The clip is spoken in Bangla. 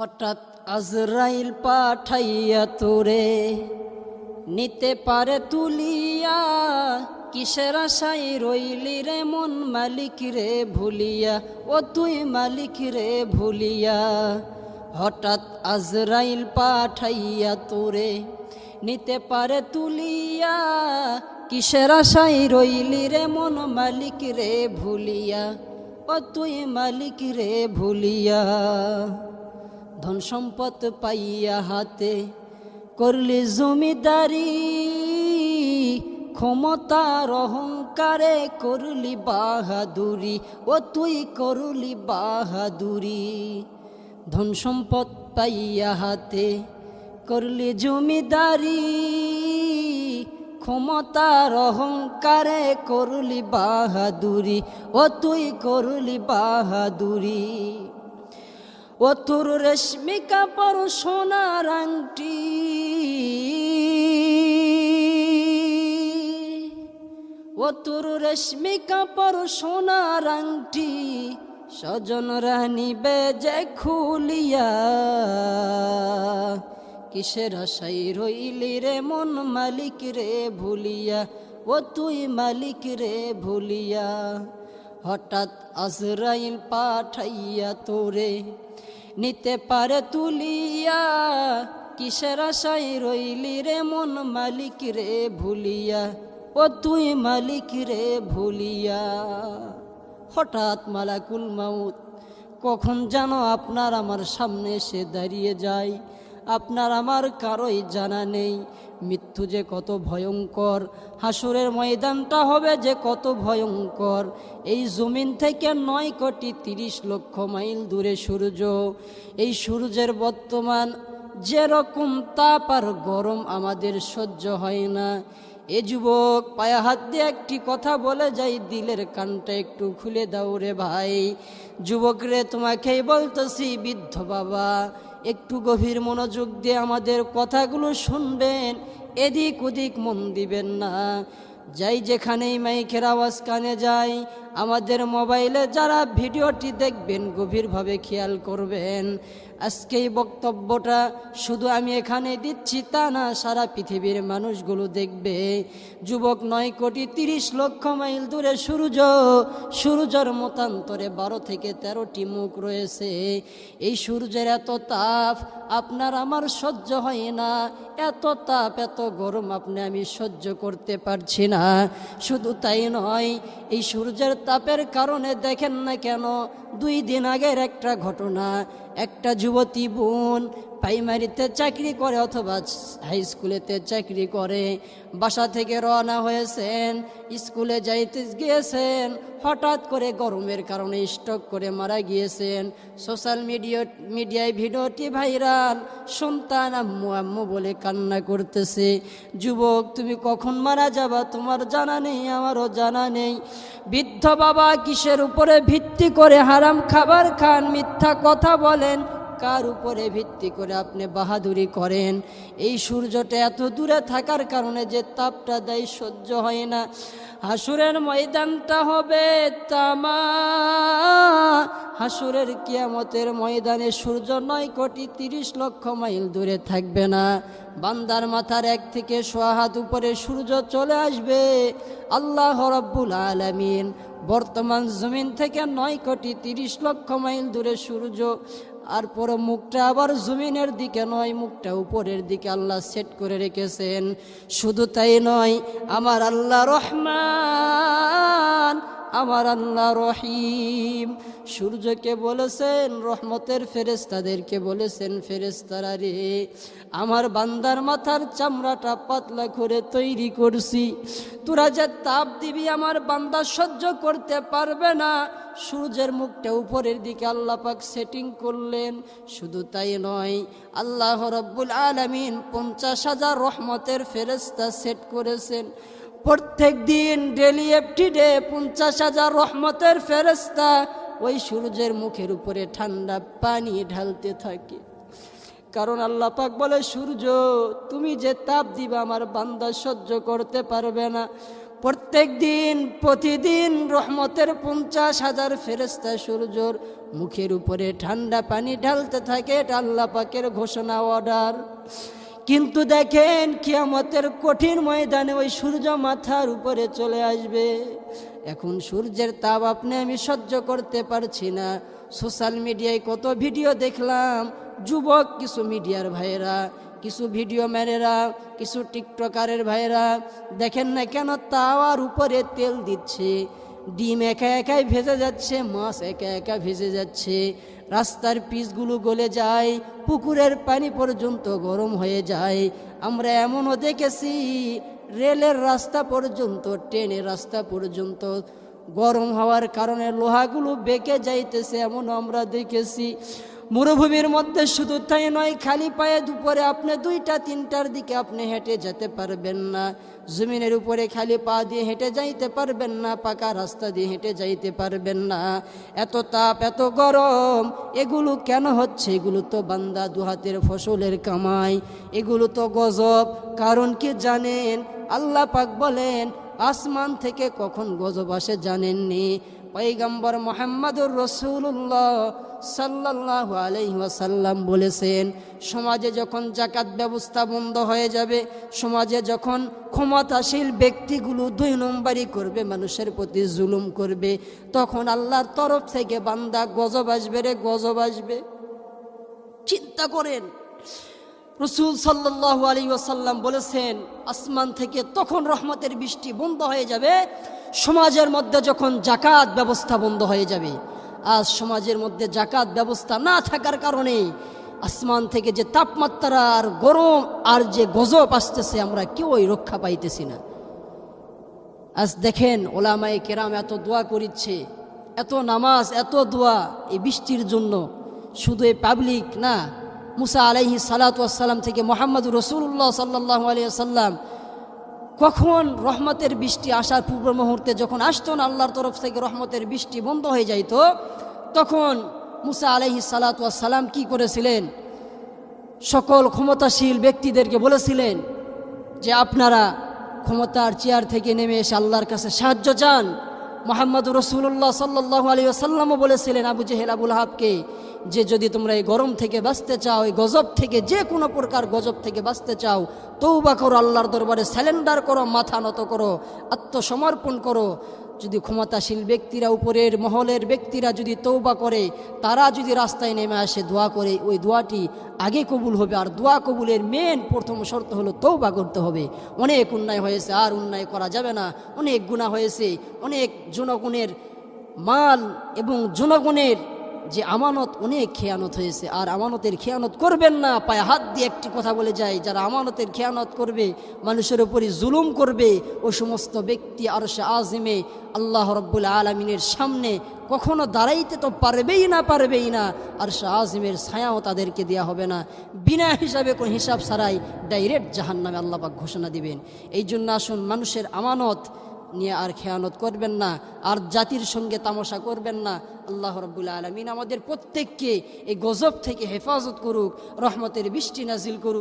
হঠাৎ আজরাইল পাঠাইয়া তোরে নিতে পারে তুলিয়া, কিসের আশায় রইলি রে মন মালিক রে ভুলিয়া, ও তুই মালিক রে ভুলিয়া। হঠাৎ আজরাইল পাঠাইয়া তোরে নিতে পারে তুলিয়া, কিসের আশায় রইলি রে মন মালিক রে ভুলিয়া, ও তুই মালিক রে ভুলিয়া। ধন সম্পদ পাইয়া হাতে করলি জমিদারি, ক্ষমতার অহংকারে করলি বাহাদুরি, ও তুই করলি বাহাদুরি। ধন সম্পদ পাইয়া হাতে করলি জমিদারি, ক্ষমতার অহংকারে করলি বাহাদুরি, ও তুই করলি বাহাদুরি। ও তোর রেশমি কাপড় সোনার আংটি, ও তোর রেশমি কাপড় সোনার আংটি, স্বজনরা নিবে যে খুলিয়া, কিসের আশায় রইলি রে মন মালিক রে ভুলিয়া, ও তুই মালিক রে ভুলিয়া। হঠাৎ আজরাইল পাঠাইয়া তোরে নিতে পারে তুলিয়া, কিসের আশায় রইলি রে মন মালিক রে ভুলিয়া, ও তুই মালিক রে ভুলিয়া। হঠাৎ মালাকুল মাউত কখন যেন আপনার আমার সামনে এসে দাঁড়িয়ে যায়, আপনার আমার কারোই জানা নেই। মৃত্যু যে কত ভয়ঙ্কর, হাসরের ময়দানটা হবে যে কত ভয়ঙ্কর। এই জমিন থেকে 9,30,00,000 মাইল দূরে সূর্য, এই সূর্যের বর্তমান যেরকম তাপ আর গরম আমাদের সহ্য হয় না। এ যুবক, পায়ে হাত দিয়ে একটি কথা বলে যাই, দিলের কানটা একটু খুলে দাও রে ভাই। যুবক রে, তোমাকেই বলতেছি, বৃদ্ধ বাবা, একটু গভীর মনোযোগ দিয়ে আমাদের কথাগুলো শুনবেন, এদিক ওদিক মন দিবেন না। যাই যেখানেই মাইকের আওয়াজ কানে যায়, আমাদের মোবাইলে যারা ভিডিওটি দেখবেন গভীরভাবে খেয়াল করবেন। আজকে এই বক্তব্যটা শুধু আমি এখানে দিচ্ছি তা না, সারা পৃথিবীর মানুষগুলো দেখবে। যুবক, 9,30,00,000 মাইল দূরে সূর্য, সূর্যের মতান্তরে 12 থেকে 13টি মুখ রয়েছে। এই সূর্যের এত তাপ আপনার আমার সহ্য হয় না, এত তাপ এত গরম আপনি আমি সহ্য করতে পারছি না। শুধু তাই নয়, এই সূর্যের তাপের কারণে দেখেন না কেন, 2 দিন আগের একটা ঘটনা, একটা যুবতী বোন প্রাইমারিতে চাকরি করে অথবা হাই স্কুলেতে চাকরি করে, বাসা থেকে রওনা হয়েছেন, স্কুলে যাইতে গিয়েছেন, হঠাৎ করে গরমের কারণে স্ট্রোক করে মারা গিয়েছেন। সোশ্যাল মিডিয়ায় ভিডিওটি ভাইরাল, সন্তান আম্মু আম্মু বলে কান্না করতেছে। যুবক, তুমি কখন মারা যাবা তোমার জানা নেই, আমারও জানা নেই। বৃদ্ধ বাবা, কিসের উপরে ভিত্তি করে হারাম খাবার খান, মিথ্যা কথা বলেন, কার উপরে ভিত্তি করে আপনি বাহাদুরি করেন? এই সূর্যটা এত দূরে থাকার কারণে যে তাপটা দেয় সহ্য হয় না। হাসুরের ময়দানটা হবে তামা, হাসুরের কিয়ামতের ময়দানে সূর্য 9,30,00,000 মাইল দূরে থাকবে না। বান্দার মাথার 1 থেকে 1.5 হাত উপরে সূর্য চলে আসবে। আল্লাহ রাব্বুল আলামিন বর্তমান জমিন থেকে 9,30,00,000 মাইল দূরে সূর্য, আর পরে মুখটা আবার জমিনের দিকে নয়, মুখটা উপরের দিকে আল্লাহ সেট করে রেখেছেন। শুধু তাই নয়, আমার আল্লাহ রহমান, আমার আল্লাহ রহিম। সূর্যকে বলেছেন, রহমতের ফেরেশতাদেরকে বলেছেন, ফেরেশতারা রে, আমার বান্দার মাথার চামড়াটা পাতলা করে তৈরি করছি, তোরা যে তাপ দিবি আমার বান্দা সহ্য করতে পারবে না। সূর্যের মুখটা উপরের দিকে আল্লাহ পাক সেটিং করলেন। শুধু তাই নয়, আল্লাহ রাব্বুল আলামিন 50,000 রহমতের ফেরেশতা সেট করেছেন। প্রত্যেক দিন ডেলি এভরিডে 50,000 রহমতের ফেরেশতা ওই সূর্যের মুখের উপরে ঠান্ডা পানি ঢালতে থাকে। কারণ আল্লাহ পাক বলে, সূর্য, তুমি যে তাপ দিবা আমার বান্দা সহ্য করতে পারবে না। প্রতিদিন রহমতের 50,000 ফেরেশতা সূর্যর মুখের উপরে ঠান্ডা পানি ঢালতে থাকে। এটা আল্লাহ পাকের ঘোষণা, অর্ডার। কিন্তু দেখেন কিয়ামতের কঠিন ময়দানে ওই সূর্য মাথার উপরে চলে আসবে। এখন সূর্যের তাপ আপনি আমি সহ্য করতে পারছি না। সোশ্যাল মিডিয়ায় কত ভিডিও দেখলাম, যুবক কিছু মিডিয়ার ভাইয়েরা, কিছু ভিডিও ম্যানেরা, কিছু টিকটকারের ভাইয়েরা, দেখেন না কেন তাওয়ার উপরে তেল দিচ্ছে, ডিম একা একাই ভেজে যাচ্ছে, মাছ একা একা ভেজে যাচ্ছে, রাস্তার পিচগুলো গলে যায়, পুকুরের পানি পর্যন্ত গরম হয়ে যায়। আমরা এমনও দেখেছি রেলের রাস্তা পর্যন্ত, ট্রেনের রাস্তা পর্যন্ত গরম হওয়ার কারণে লোহাগুলো বেঁকে যাইতেছে, এমনও আমরা দেখেছি। মরুভূমির মধ্যে শুধু তাই নয়, খালি পায়ে দুপুরে আপনি 2টা-3টার দিকে আপনি হেঁটে যেতে পারবেন না। জমিনের উপরে খালি পা দিয়ে হেঁটে যাইতে পারবেন না, পাকা রাস্তা দিয়ে হেঁটে যাইতে পারবেন না। এত তাপ, এত গরম, এগুলো কেন হচ্ছে? এগুলো তো বান্দা দুহাতের ফসলের কামাই, এগুলো তো গজব। কারণ কি জানেন? আল্লাহ পাক বলেন আসমান থেকে কখন গজব আসে জানেননি? পয়গম্বর মুহাম্মদুর রাসূলুল্লাহ সাল্লাল্লাহু আলাইহি ওয়াসাল্লাম বলেছেন, সমাজে যখন যাকাত ব্যবস্থা বন্ধ হয়ে যাবে, সমাজে যখন ক্ষমতাশীল ব্যক্তিগুলো 2 নম্বরই করবে, মানুষের প্রতি জুলুম করবে, তখন আল্লাহর তরফ থেকে বান্দা গজব আসবে রে, গজব আসবে। চিন্তা করেন, রাসূল সাল্লাল্লাহু আলাইহি ওয়াসাল্লাম বলেছেন আসমান থেকে তখন রহমতের বৃষ্টি বন্ধ হয়ে যাবে সমাজের মধ্যে যখন যাকাত ব্যবস্থা বন্ধ হয়ে যাবে। আজ সমাজের মধ্যে যাকাত ব্যবস্থা না থাকার কারণে আসমান থেকে যে তাপমাত্রা আর গরম আর যে গজব আসতেছে, আমরা কেউই রক্ষা পাইতেছি না। আজ দেখেন ওলামায়ে কেরাম এত দোয়া করিচ্ছে, এত নামাজ, এত দোয়া এই বৃষ্টির জন্য। শুধু এই পাবলিক না, মুসা আলাইহিস সালাতু ওয়াস সালাম থেকে মুহাম্মদুর রাসূলুল্লাহ সাল্লাল্লাহু আলাইহি ওয়াসাল্লাম কখন রহমতের বৃষ্টি আসার পূর্ব মুহূর্তে যখন আসতো না, আল্লাহর তরফ থেকে রহমতের বৃষ্টি বন্ধ হয়ে যাইতো, তখন মুসা আলাইহিস সালাতু ওয়াস সালাম কি করেছিলেন? সকল ক্ষমতাশীল ব্যক্তিদেরকে বলেছিলেন যে আপনারা ক্ষমতার চেয়ার থেকে নেমে এসে আল্লাহর কাছে সাহায্য চান। মুহাম্মদুর রাসূলুল্লাহ সাল্লাল্লাহু আলাইহি ওয়াসাল্লামও বলেছিলেন আবু জেহেল, আবু লাহাবকে, যে যদি তোমরা এই গরম থেকে বাঁচতে চাও, এই গজব থেকে, যে কোনো প্রকার গজব থেকে বাঁচতে চাও, তওবা করো, আল্লাহর দরবারে স্যালেন্ডার করো, মাথা নত করো, আত্মসমর্পণ করো। যদি ক্ষমতাশীল ব্যক্তিরা, উপরের মহলের ব্যক্তিরা যদি তওবা করে, তারা যদি রাস্তায় নেমে আসে, দোয়া করে, ওই দোয়াটি আগে কবুল হবে। আর দোয়া কবুলের প্রথম শর্ত হলো তওবা করতে হবে। অনেক অন্যায় হয়েছে, আর অন্যায় করা যাবে না। অনেক গুনাহ হয়েছে, অনেক জনগণের মাল এবং জনগণের যে আমানত, অনেক খেয়ানত হয়েছে। আর আমানতের খেয়ানত করবেন না। পায়ে হাত দিয়ে একটি কথা বলে যায়, যারা আমানতের খেয়ানত করবে, মানুষের উপরই জুলুম করবে, ওই সমস্ত ব্যক্তি আরশে আজিমে আল্লাহ রাব্বুল আলামিনের সামনে কখনো দাঁড়াইতে তো পারবেই না। আরশে আজিমের ছায়াও তাদেরকে দেওয়া হবে না। বিনা হিসাবে, কোন হিসাব ছাড়াই ডাইরেক্ট জাহান্নামে আল্লাহ পাক ঘোষণা দিবেন। এই জন্য আসুন, মানুষের আমানত নিয়ে আর খেয়ানত করবেন না, আর জাতির সঙ্গে তামাশা করবেন না। আল্লাহ রাব্বুল আলামিন আমাদের প্রত্যেককে এই গজব থেকে হেফাজত করুক, রহমতের বৃষ্টি নাজিল করুক।